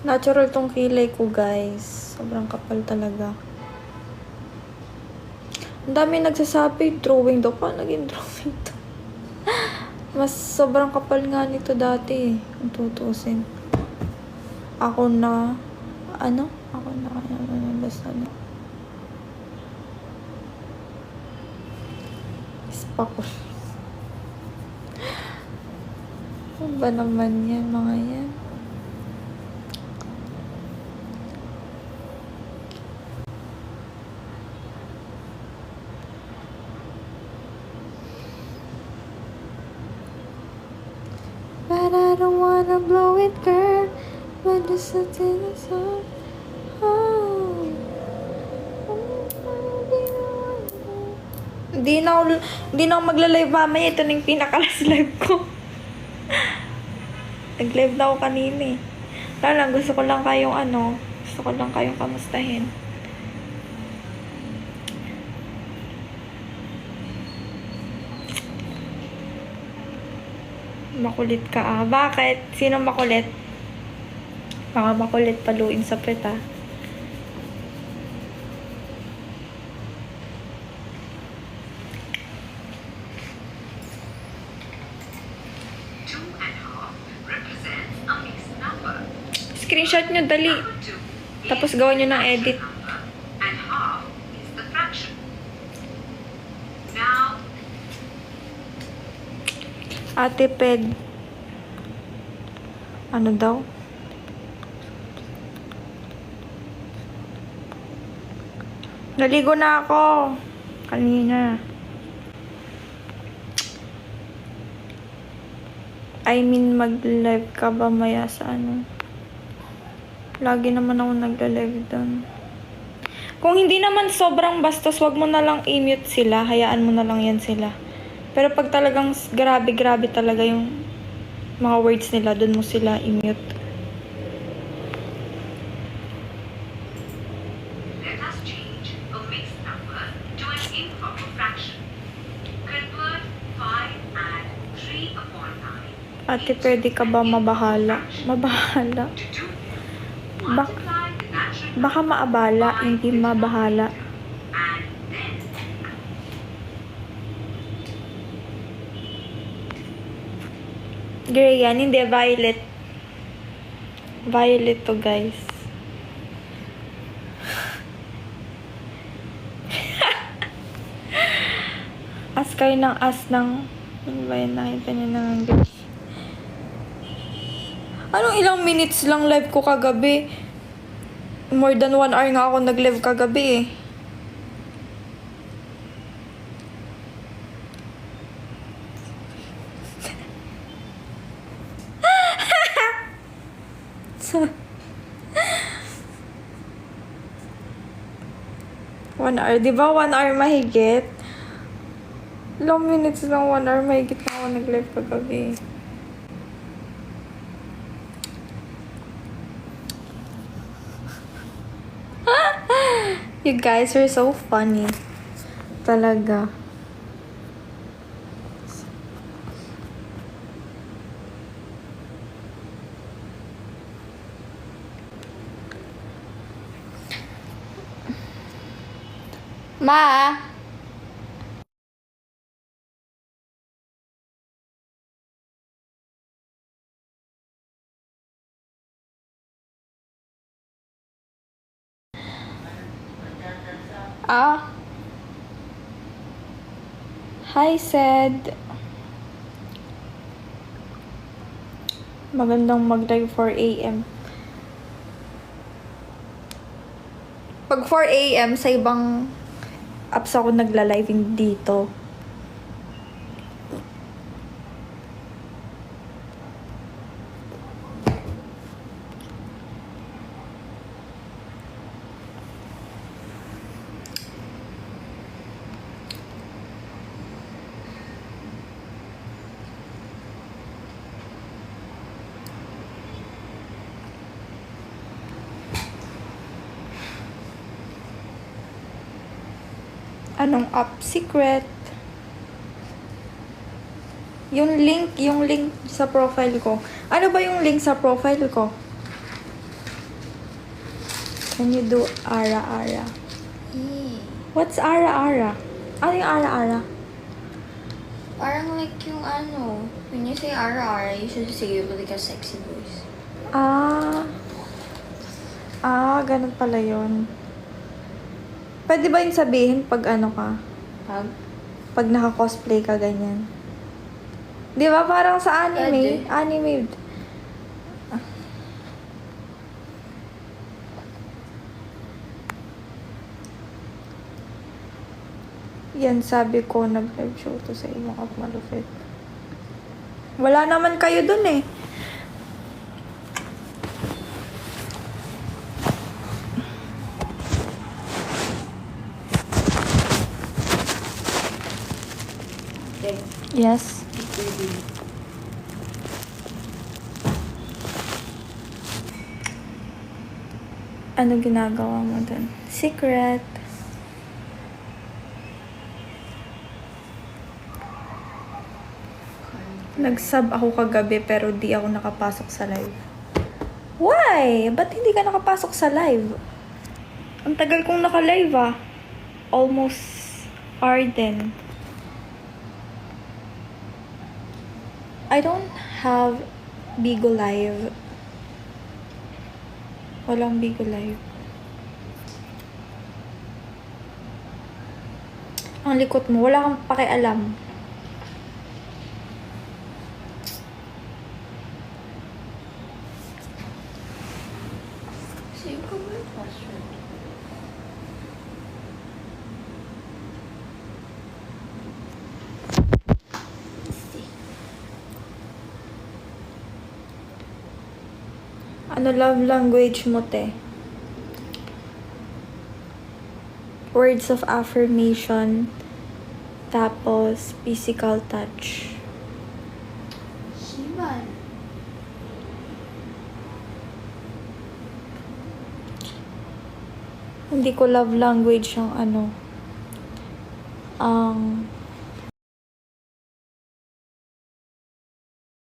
Natural tong kilay ko, guys. Sobrang kapal talaga. Ang dami nagsasabi, drawing daw. Paano naging drawing to? Mas sobrang kapal nga nito dati eh. Kung tutusin. Ako na, basta na. Ispakol. Ano ba naman yan, mga yan? But I don't wanna blow it, girl. But there's something that's on. Hindi na ako magla-live mamaya. Ito na yung pinaka-last live ko. Nag-live na ako kanina eh. Lang, gusto ko lang kayong kamustahin. Makulit ka ah. Bakit? Sino makulit? Mga makulit paluin sa pet ah. Screenshot nyo, dali. Tapos gawin nyo ng edit. Ate Ped. Ano daw? Naligo na ako. Kanina. I mean, mag-live ka ba maya sa ano? Lagi naman ako nagla-live doon. Kung hindi naman sobrang bastos, wag mo na lang i-mute sila. Hayaan mo na lang yan sila. Pero pag talagang grabe talaga yung mga words nila, doon mo sila i-mute. Let us change a mixed number to an improper fraction. Convert 5 and 3 upon 9. Ate, pwede ka ba mabahala? Mabahala? Baka maabala, hindi mabahala. Gray yan, hindi violet. Violet to, guys. As kayo ng as ng... Ano ba yun? Nakita niyo ng guys. Anong ilang minutes lang live ko kagabi? More than 1 hour nga ako nag-live kagabi eh. So, 1 hour. Diba 1 hour mahigit? Long minutes lang, 1 hour mahigit na ako nag-live kagabi. You guys are so funny. Talaga. Ma! Hi, Sed. Magandang mag-live 4 AM. Pag 4 AM, sa ibang apps ako nagla-live dito. Anong app? Secret. Yung link sa profile ko. Ano ba yung link sa profile ko? Can you do ara-ara? Eh, What's ara-ara? Ano yung ara-ara? parang like yung ano, when you say ara-ara, you should say it with like a sexy voice. Ganun pala yun. Pwede ba yung sabihin pag ano ka? Pag? Pag naka-cosplay ka, ganyan. Di ba parang sa anime? Pwede. Anime. Yan, sabi ko, nag-live show to sa iyo, at malupit. Wala naman kayo dun eh. Okay. Yes. Ano ginagawa mo dun? Secret. Nag-sub ako kagabi pero di ako nakapasok sa live. Why? Ba't hindi ka nakapasok sa live? Ang tagal kong naka-live ah. Almost Arden. I don't have Bigo Live. Walang Bigo Live. Ang likot mo. Wala kang pakialam. Save ko ba yung password? Ano love language mo, te? Words of affirmation. Tapos, physical touch. Siman. Hindi ko love language yung ano. Ang